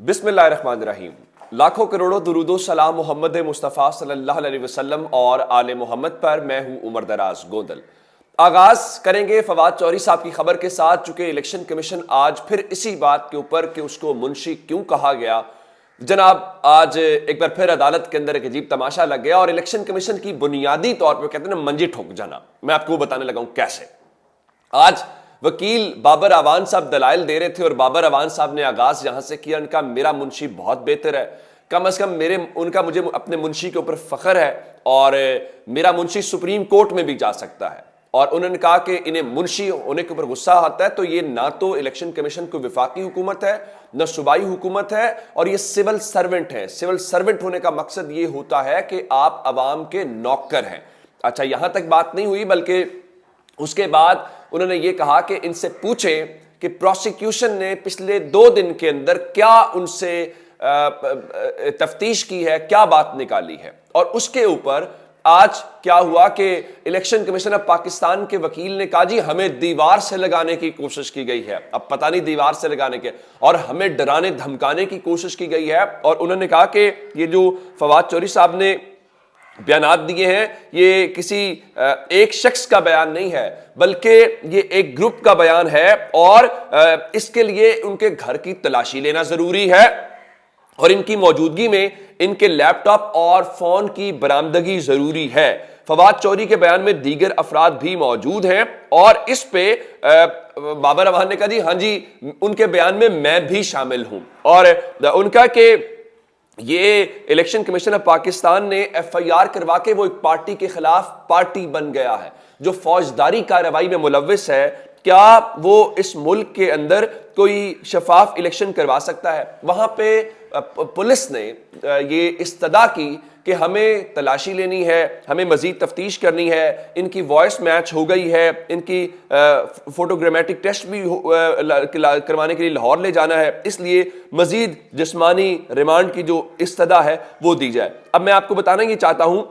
بسم اللہ الرحمن الرحیم۔ لاکھوں کروڑوں درود و سلام محمد مصطفیٰ صلی اللہ علیہ وسلم اور آل محمد پر۔ میں ہوں عمر دراز گوندل۔ آغاز کریں گے فواد چوہدری صاحب کی خبر کے ساتھ، چونکہ الیکشن کمیشن آج پھر اسی بات کے اوپر کہ اس کو منشی کیوں کہا گیا، جناب آج ایک بار پھر عدالت کے اندر ایک عجیب تماشا لگ گیا، اور الیکشن کمیشن کی بنیادی طور پہ کہتے ہیں نا منجی ٹھوک جانا، میں آپ کو وہ بتانے لگا ہوں کیسے۔ آج وکیل بابر اعوان صاحب دلائل دے رہے تھے، اور بابر اعوان صاحب نے آغاز یہاں سے کیا، ان کا میرا منشی بہت بہتر ہے، کم از کم مجھے اپنے منشی کے اوپر فخر ہے، اور میرا منشی سپریم کورٹ میں بھی جا سکتا ہے۔ اور انہوں نے کہا کہ انہیں منشی ہونے کے اوپر غصہ آتا ہے تو یہ نہ تو الیکشن کمیشن کو وفاقی حکومت ہے، نہ صوبائی حکومت ہے، اور یہ سول سرونٹ ہے۔ سول سرونٹ ہونے کا مقصد یہ ہوتا ہے کہ آپ عوام کے نوکر ہیں۔ اچھا، یہاں تک بات نہیں ہوئی، بلکہ اس کے بعد انہوں نے یہ کہا کہ ان سے پوچھیں کہ پروسیکیوشن نے پچھلے 2 دن کے اندر کیا ان سے تفتیش کی ہے، کیا بات نکالی ہے۔ اور اس کے اوپر آج کیا ہوا کہ الیکشن کمیشن آف پاکستان کے وکیل نے کہا جی ہمیں دیوار سے لگانے کی کوشش کی گئی ہے، اب پتہ نہیں دیوار سے لگانے کے، اور ہمیں ڈرانے دھمکانے کی کوشش کی گئی ہے۔ اور انہوں نے کہا کہ یہ جو فواد چوہدری صاحب نے بیانات دیے ہیں یہ کسی ایک شخص کا بیان نہیں ہے، بلکہ یہ ایک گروپ کا بیان ہے، اور اس کے لیے ان کے گھر کی تلاشی لینا ضروری ہے، اور ان کی موجودگی میں ان کے لیپ ٹاپ اور فون کی برآمدگی ضروری ہے۔ فواد چوہدری کے بیان میں دیگر افراد بھی موجود ہیں، اور اس پہ بابر اعوان نے کہا جی ہاں جی ان کے بیان میں میں بھی شامل ہوں، اور ان کا کہ یہ الیکشن کمیشن آف پاکستان نے ایف آئی آر کروا کے وہ ایک پارٹی کے خلاف پارٹی بن گیا ہے جو فوجداری کارروائی میں ملوث ہے، کیا وہ اس ملک کے اندر کوئی شفاف الیکشن کروا سکتا ہے؟ وہاں پہ پولیس نے یہ استدعا کی کہ ہمیں تلاشی لینی ہے، ہمیں مزید تفتیش کرنی ہے، ان کی وائس میچ ہو گئی ہے، ان کی فوٹوگرامیٹک ٹیسٹ بھی کروانے کے لیے لاہور لے جانا ہے، اس لیے مزید جسمانی ریمانڈ کی جو استدعا ہے وہ دی جائے۔ اب میں آپ کو بتانا یہ چاہتا ہوں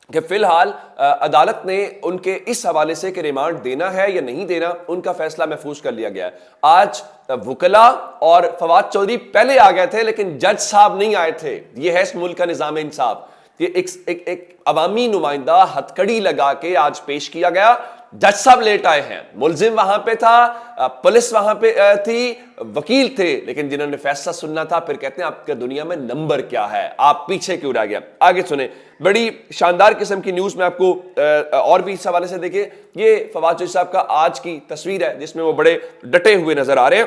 کہ فی الحال عدالت نے ان کے اس حوالے سے کہ ریمانڈ دینا ہے یا نہیں دینا، ان کا فیصلہ محفوظ کر لیا گیا ہے۔ آج وکلاء اور فواد چوہدری پہلے آ گئے تھے، لیکن جج صاحب نہیں آئے تھے۔ یہ ہے اس ملک کا نظام انصاف، یہ ایک عوامی نمائندہ ہتھکڑی لگا کے آج پیش کیا گیا۔ جج صاحب لیٹ آئے ہیں، ملزم وہاں پہ تھا، پولیس وہاں پہ تھی، وکیل تھے، لیکن جنہوں نے فیصلہ سننا تھا پھر کہتے ہیں آپ کے دنیا میں نمبر کیا ہے، آپ پیچھے کیوں رہ گیا۔ آگے سنیں، بڑی شاندار قسم کی نیوز میں آپ کو اور بھی اس حوالے سے دیکھیں۔ یہ فواد چوہدری صاحب کا آج کی تصویر ہے جس میں وہ بڑے ڈٹے ہوئے نظر آ رہے ہیں۔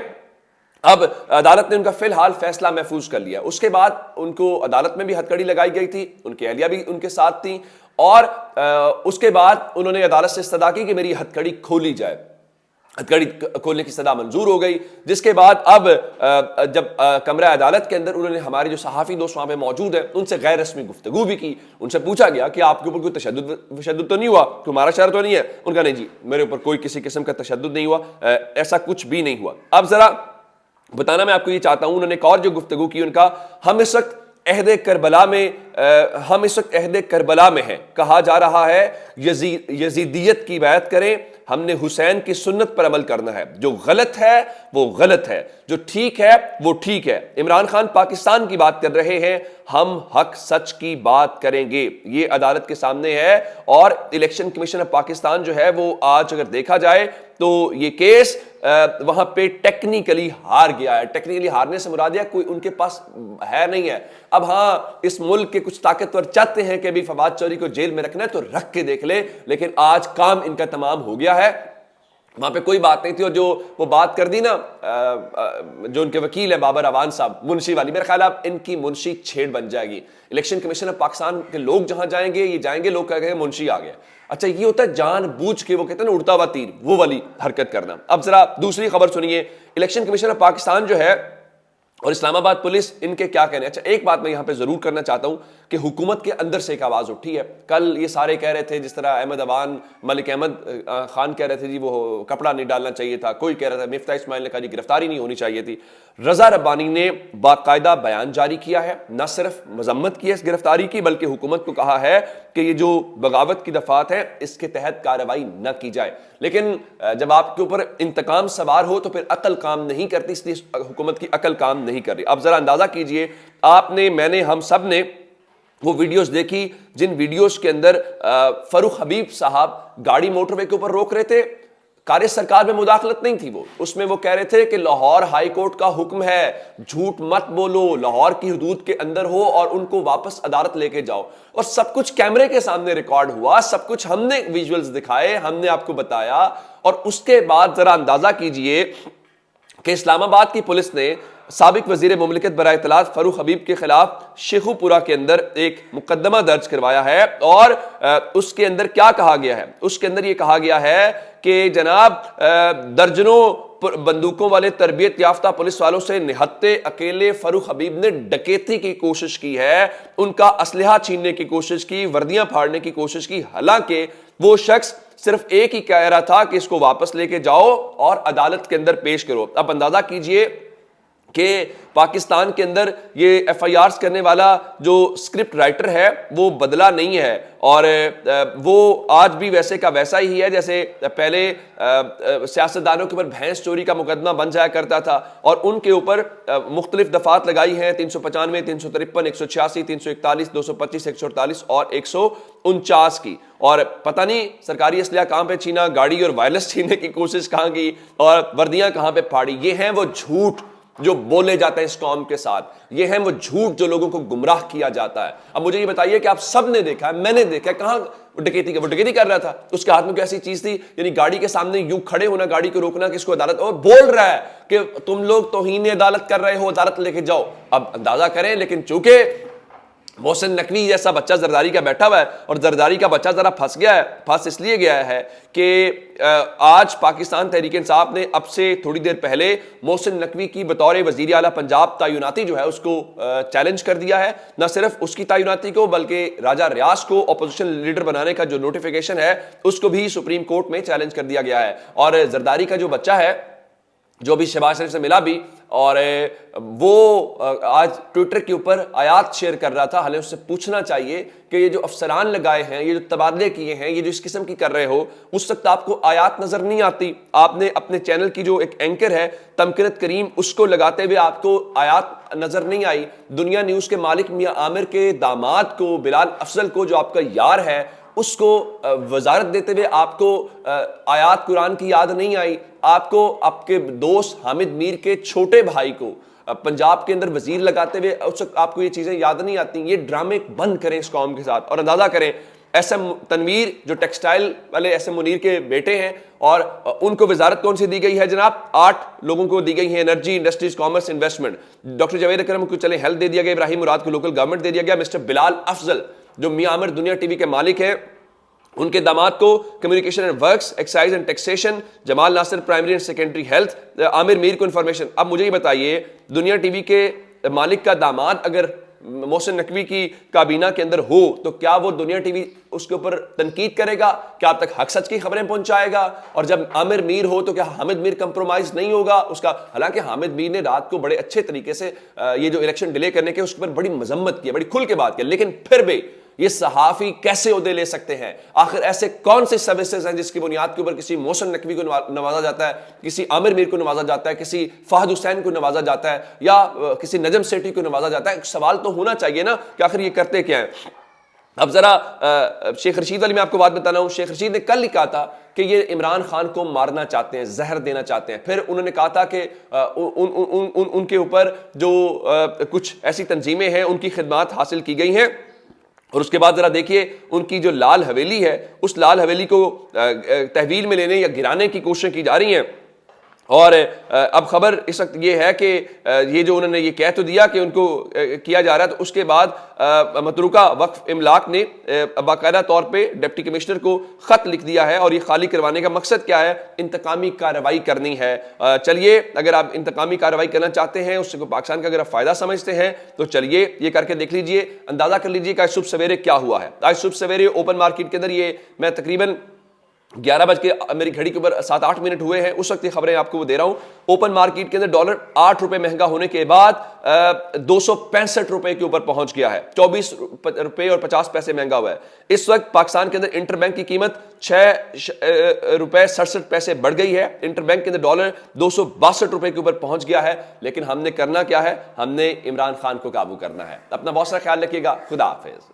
اب عدالت نے ان کا فی الحال فیصلہ محفوظ کر لیا، اس کے بعد ان کو عدالت میں بھی ہتھکڑی لگائی گئی تھی، ان کی اہلیہ بھی ان کے ساتھ تھیں، اور اس کے بعد انہوں نے عدالت سے استدعا کی کہ میری ہتھکڑی کھولی جائے۔ ہتھکڑی کھولنے کی استدعا منظور ہو گئی، جس کے بعد اب جب کمرہ عدالت کے اندر انہوں نے ہمارے جو صحافی دوست وہاں پہ موجود ہیں ان سے غیر رسمی گفتگو بھی کی۔ ان سے پوچھا گیا کہ آپ کے اوپر کوئی تشدد تو نہیں ہوا، تمہارا شہر تو نہیں ہے؟ ان کا نہیں جی میرے اوپر کوئی کسی قسم کا تشدد نہیں ہوا، ایسا کچھ بھی نہیں ہوا۔ اب ذرا بتانا میں آپ کو یہ چاہتا ہوں، انہوں نے ایک اور جو گفتگو کی، ان کا ہم اس وقت عہد کربلا میں ہیں، کہا جا رہا ہے یزیدیت کی بیعت کریں، ہم نے حسین کی سنت پر عمل کرنا ہے، جو غلط ہے وہ غلط ہے، جو ٹھیک ہے وہ ٹھیک ہے۔ عمران خان پاکستان کی بات کر رہے ہیں، ہم حق سچ کی بات کریں گے، یہ عدالت کے سامنے ہے۔ اور الیکشن کمیشن آف پاکستان جو ہے وہ آج اگر دیکھا جائے تو یہ کیس وہاں پہ ٹیکنیکلی ہار گیا ہے۔ ٹیکنیکلی ہارنے سے مراد ہے کوئی ان کے پاس ہے نہیں ہے۔ اب ہاں اس ملک کے کچھ طاقتور چاہتے ہیں کہ بھی فواد چوہدری کو جیل میں رکھنا ہے تو رکھ کے دیکھ لے، لیکن آج کام ان کا تمام ہو گیا ہے۔ وہاں پہ کوئی بات نہیں تھی، اور جو وہ بات کر دی نا جو ان کے وکیل ہیں بابر اعوان صاحب، منشی والی، میرے خیال اب ان کی منشی چھیڑ بن جائے گی۔ الیکشن کمیشن آف پاکستان کے لوگ جہاں جائیں گے یہ جائیں گے، لوگ کہیں گے منشی آ گیا۔ اچھا، یہ ہوتا ہے جان بوجھ کے، وہ کہتے ہیں نا اڑتا ہوا تیر، وہ والی حرکت کرنا۔ اب ذرا دوسری خبر سنیے، الیکشن کمیشن آف پاکستان جو ہے اور اسلام آباد پولیس ان کے کیا کہنے۔ اچھا، ایک بات میں یہاں پہ ضرور کرنا چاہتا ہوں کہ حکومت کے اندر سے ایک آواز اٹھی ہے۔ کل یہ سارے کہہ رہے تھے، جس طرح احمد عوان، ملک احمد خان کہہ رہے تھے جی وہ کپڑا نہیں ڈالنا چاہیے تھا، کوئی کہہ رہا تھا، مفتاح اسماعیل نے کہا جی گرفتاری نہیں ہونی چاہیے تھی۔ رضا ربانی نے باقاعدہ بیان جاری کیا ہے، نہ صرف مذمت کی ہے اس گرفتاری کی، بلکہ حکومت کو کہا ہے کہ یہ جو بغاوت کی دفعات ہیں اس کے تحت کارروائی نہ کی جائے۔ لیکن جب آپ کے اوپر انتقام سوار ہو تو پھر عقل کام نہیں کرتی، اس لیے حکومت کی عقل کام نہیں کر رہی. اب ذرا اندازہ کیجئے, آپ نے, میں نے, ہم سب نے وہ ویڈیوز دیکھی جن ویڈیوز کے اندر فاروق حبیب صاحب گاڑی موٹر وے کے اوپر روک رہے تھے. کار سرکار میں مداخلت نہیں تھی, وہ اس میں وہ کہہ رہے تھے کہ لاہور ہائی کورٹ کا حکم ہے, جھوٹ مت بولو, لاہور کی حدود کے اندر ہو اور ان کو واپس عدالت لے کے جاؤ. اور سب کچھ کیمرے کے سامنے ریکارڈ ہوا, سب کچھ ہم نے ویژولز دکھائے, ہم نے آپ کو بتایا. اور اس کے بعد ذرا اندازہ کیجئے کہ اسلام آباد کی پولیس نے سابق وزیر مملکت برائے اطلاعات فاروق حبیب کے خلاف شیخو پورہ کے اندر ایک مقدمہ درج کروایا ہے. اور اس کے اندر کیا کہا گیا ہے؟ اس کے اندر یہ کہا گیا ہے کہ جناب درجنوں بندوقوں والے تربیت یافتہ پولیس والوں سے نہتے اکیلے فاروق حبیب نے ڈکیتی کی کوشش کی ہے, ان کا اسلحہ چھیننے کی کوشش کی, وردیاں پھاڑنے کی کوشش کی. حالانکہ وہ شخص صرف ایک ہی کہہ رہا تھا کہ اس کو واپس لے کے جاؤ اور عدالت کے اندر پیش کرو. اب اندازہ کیجئے کہ پاکستان کے اندر یہ ایف آئی آرز کرنے والا جو اسکرپٹ رائٹر ہے وہ بدلا نہیں ہے, اور وہ آج بھی ویسے کا ویسا ہی ہے جیسے پہلے سیاستدانوں کے اوپر بھینس چوری کا مقدمہ بن جایا کرتا تھا, اور ان کے اوپر مختلف دفعات لگائی ہیں 395, 353, 186, 341, 225, 148 اور 149 کی. اور پتہ نہیں سرکاری اسلحہ کہاں پہ چھینا, گاڑی اور وائرلیس چھیننے کی کوشش کہاں کی, اور وردیاں کہاں پہ پھاڑی. یہ ہیں وہ جھوٹ جو بولے جاتے ہیں اس قوم کے ساتھ, یہ ہیں وہ جھوٹ جو لوگوں کو گمراہ کیا جاتا ہے. اب مجھے یہ بتائیے کہ آپ سب نے دیکھا ہے, میں نے دیکھا ہے, کہاں ڈکیتی کا, وہ ڈکیتی کر رہا تھا, اس کے ہاتھ میں کوئی ایسی چیز تھی, یعنی گاڑی کے سامنے یوں کھڑے ہونا, گاڑی کو روکنا کہ اس کو عدالت, اور بول رہا ہے کہ تم لوگ توہین عدالت کر رہے ہو, عدالت لے کے جاؤ. اب اندازہ کریں, لیکن چونکہ محسن نقوی جیسا بچہ زرداری کا بیٹھا ہوا ہے, اور زرداری کا بچہ ذرا پھنس گیا ہے, پھنس اس لیے گیا ہے کہ آج پاکستان تحریک انصاف نے اب سے تھوڑی دیر پہلے محسن نقوی کی بطور وزیر اعلیٰ پنجاب تعیناتی جو ہے اس کو چیلنج کر دیا ہے. نہ صرف اس کی تعیناتی کو بلکہ راجہ ریاض کو اپوزیشن لیڈر بنانے کا جو نوٹیفیکیشن ہے اس کو بھی سپریم کورٹ میں چیلنج کر دیا گیا ہے. اور زرداری کا جو بچہ ہے جو بھی شہباز شریف سے ملا بھی, اور وہ آج ٹویٹر کے اوپر آیات شیئر کر رہا تھا. حالانکہ اس سے پوچھنا چاہیے کہ یہ جو افسران لگائے ہیں, یہ جو تبادلے کیے ہیں, یہ جو اس قسم کی کر رہے ہو, اس وقت آپ کو آیات نظر نہیں آتی. آپ نے اپنے چینل کی جو ایک اینکر ہے تمکنت کریم, اس کو لگاتے ہوئے آپ کو آیات نظر نہیں آئی. دنیا نیوز کے مالک میاں عامر کے داماد کو, بلال افضل کو, جو آپ کا یار ہے, اس کو وزارت دیتے ہوئے آپ کو آیات قرآن کی یاد نہیں آئی. آپ کو آپ کے دوست حامد میر کے چھوٹے بھائی کو پنجاب کے اندر وزیر لگاتے ہوئے اس وقت آپ کو یہ چیزیں یاد نہیں آتی. یہ ڈرامے بند کریں اس قوم کے ساتھ. اور اندازہ کریں ایس ایم تنویر جو ٹیکسٹائل والے ایس ایم منیر کے بیٹے ہیں, اور ان کو وزارت کون سی دی گئی ہے جناب؟ 8 لوگوں کو دی گئی ہے, energy, industries, commerce, investment. Doctor Javed Akram کو چلے ہیلتھ دے دیا گیا, ابراہیم مراد کو لوکل گورنمنٹ دے دیا گیا. مسٹر بلال افضل جو میاں عامر دنیا ٹی وی کے مالک ہیں, ان کے داماد کو communication and works, excise and taxation, Jamal Nasir primary and secondary health, Aamir Mir کو انفارمیشن. اب مجھے یہ بتائیے دنیا ٹی وی کے مالک کا داماد اگر محسن نقوی کی کابینہ کے اندر ہو تو کیا وہ دنیا ٹی وی اس کے اوپر تنقید کرے گا؟ کیا آپ تک حق سچ کی خبریں پہنچائے گا؟ اور جب عامر میر ہو تو کیا حامد میر کمپرومائز نہیں ہوگا اس کا؟ حالانکہ حامد میر نے رات کو بڑے اچھے طریقے سے یہ جو الیکشن ڈیلے کرنے کے اس کے اوپر بڑی مذمت کی, بڑی کھل کے بات کی, لیکن پھر بھی یہ صحافی کیسے عہدے لے سکتے ہیں؟ آخر ایسے کون سے سروسز ہیں جس کی بنیاد کے اوپر کسی محسن نقوی کو نوازا جاتا ہے, کسی عامر میر کو نوازا جاتا ہے, کسی فہد حسین کو نوازا جاتا ہے, یا کسی نجم سیٹھی کو نوازا جاتا ہے؟ ایک سوال تو ہونا چاہیے نا کہ آخر یہ کرتے کیا ہیں. اب ذرا شیخ رشید والی میں آپ کو بات بتانا ہوں. شیخ رشید نے کل ہی کہا تھا کہ یہ عمران خان کو مارنا چاہتے ہیں, زہر دینا چاہتے ہیں. پھر انہوں نے کہا تھا کہ ان کے اوپر جو کچھ ایسی تنظیمیں ہیں ان کی خدمات حاصل کی گئی ہیں. اور اس کے بعد ذرا دیکھیے ان کی جو لال حویلی ہے اس لال حویلی کو تحویل میں لینے یا گرانے کی کوششیں کی جا رہی ہیں. اور اب خبر اس وقت یہ ہے کہ یہ جو انہوں نے یہ کہہ تو دیا کہ ان کو کیا جا رہا ہے, تو اس کے بعد متروکہ وقف املاک نے باقاعدہ طور پہ ڈپٹی کمشنر کو خط لکھ دیا ہے. اور یہ خالی کروانے کا مقصد کیا ہے؟ انتقامی کارروائی کرنی ہے. چلیے اگر آپ انتقامی کارروائی کرنا چاہتے ہیں, اس سے پاکستان کا اگر آپ فائدہ سمجھتے ہیں تو چلیے یہ کر کے دیکھ لیجئے. اندازہ کر لیجئے کہ آج صبح سویرے کیا ہوا ہے. آج صبح سویرے اوپن مارکیٹ کے اندر یہ میں تقریباً 11 میری گھڑی کے اوپر 7-8 منٹ ہوئے ہیں، اس وقت یہ خبریں آپ کو وہ دے رہا ہوں۔ اوپن مارکیٹ کے اندر ڈالر 8 روپے مہنگا ہونے کے بعد 265 روپے کے اوپر پہنچ گیا ہے، 24 روپے اور 50 پیسے مہنگا ہوا ہے۔ اس وقت پاکستان کے اندر انٹر بینک کی قیمت 6 روپے 67 پیسے بڑھ گئی ہے، انٹر بینک کے اندر ڈالر 262 روپے کے اوپر پہنچ گیا ہے۔ لیکن ہم نے کرنا کیا ہے؟ ہم نے عمران خان کو قابو کرنا ہے۔ اپنا بہت سارا خیال رکھیے گا، خدا حافظ۔